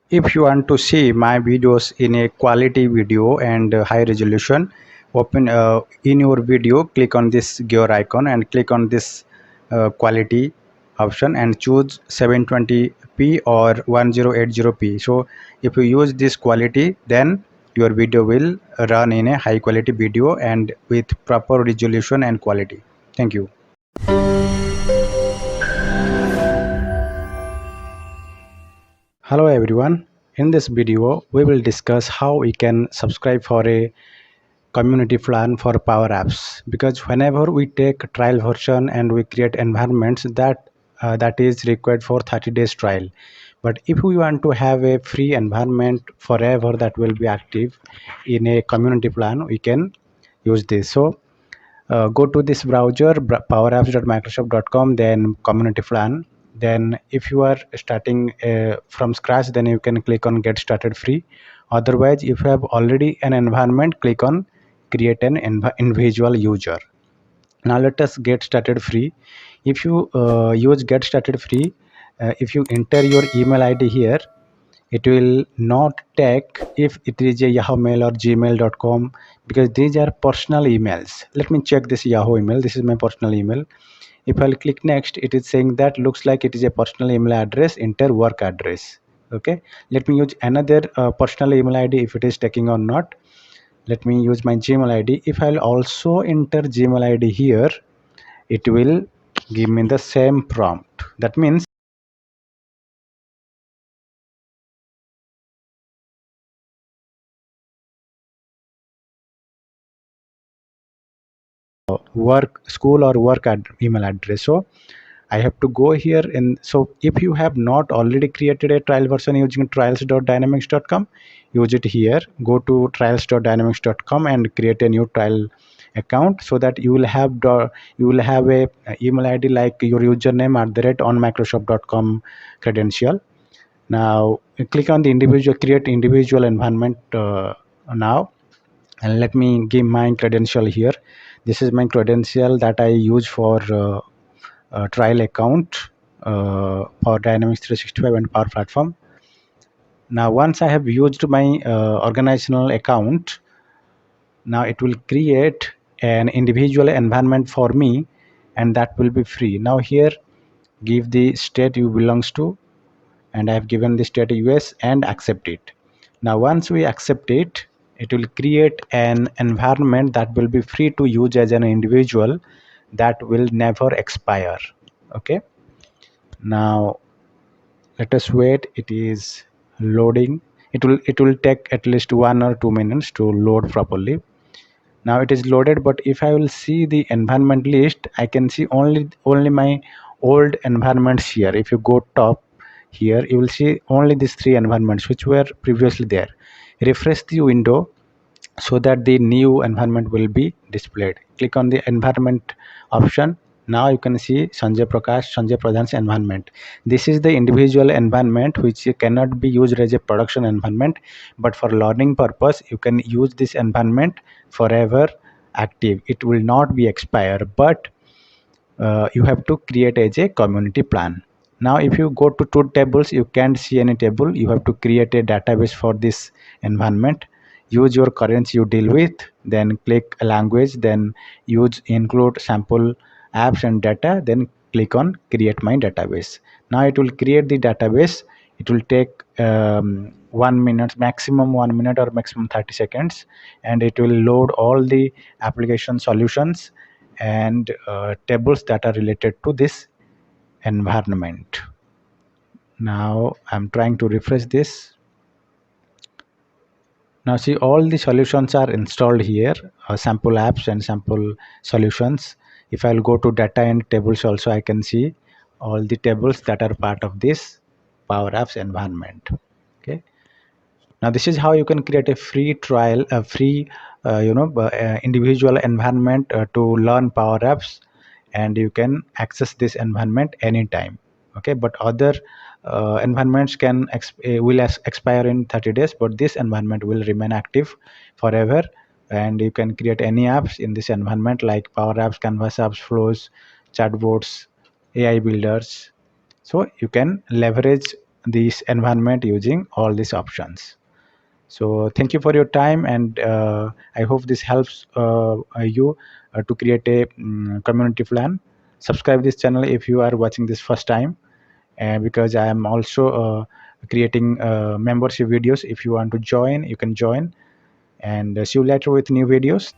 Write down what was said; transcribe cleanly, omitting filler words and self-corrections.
If you want to see my videos in a quality video and high resolution, open in your video, click on this gear icon and click on this quality option and choose 720p or 1080p. So if you use this quality, then your video will run in a high quality video and with proper resolution and quality. Thank you. Hello everyone. In this video, we will discuss how we can subscribe for a community plan for Power Apps, because whenever we take a trial version and we create environments that is required for 30 days trial. But if we want to have a free environment forever that will be active in a community plan, we can use this. So go to this browser powerapps.microsoft.com, then community plan. Then if you are starting from scratch, then you can click on get started free. Otherwise, if you have already an environment, click on create an individual user. Now let us get started free. If you use get started free, if you enter your email id here, it will not take if it is a Yahoo Mail or gmail.com, because these are personal emails. Let me check this Yahoo email. This is my personal email. If I'll click next, it is saying that looks like it is a personal email address, enter work address. Okay, let me use another personal email id if it is taking or not. Let me use my Gmail id. If I'll also enter Gmail id here, it will give me the same prompt. That means work school or work email address. So I have to go here. And so if you have not already created a trial version using trials.dynamics.com, use it here. Go to trials.dynamics.com and create a new trial account, so that you will have a email id like your username at the rate on microsoft.com credential. Now click on the individual create individual environment now, and let me give my credential here. This is my credential that I use for trial account for Dynamics 365 and Power Platform. Now once I have used my organizational account, now it will create an individual environment for me, and that will be free. Now here give the state you belongs to, and I have given the state US and accept it. Now once we accept it, it will create an environment that will be free to use as an individual, that will never expire. Okay, now let us wait. It is loading. It will take at least 1 or 2 minutes to load properly. Now it is loaded, but if I will see the environment list, I can see only my old environments here. If you go top here, you will see only these three environments which were previously there. Refresh the window so that the new environment will be displayed. Click on the environment option. Now you can see Sanjay Pradhan's environment. This is the individual environment which cannot be used as a production environment, but for learning purpose you can use this environment forever active. It will not be expire, but you have to create as a community plan. Now if you go to tables, you can't see any table. You have to create a database for this environment. Use your currency you deal with, then click language, then use include sample apps and data, then click on create my database. Now it will create the database. It will take 1 minute, maximum 1 minute or maximum 30 seconds, and it will load all the application solutions and tables that are related to this environment. Now I'm trying to refresh this. Now see, all the solutions are installed here, sample apps and sample solutions. If I'll go to data and tables also, I can see all the tables that are part of this Power Apps environment. Okay, now this is how you can create a free trial, a free individual environment to learn Power Apps, and you can access this environment anytime. Okay, but other environments will expire in 30 days, but this environment will remain active forever, and you can create any apps in this environment like Power Apps, Canvas apps, flows, chatbots, AI builders. So you can leverage this environment using all these options. So thank you for your time, and I hope this helps you to create a community plan. Subscribe this channel if you are watching this first time, because I am also creating membership videos. If you want to join, you can join, and see you later with new videos.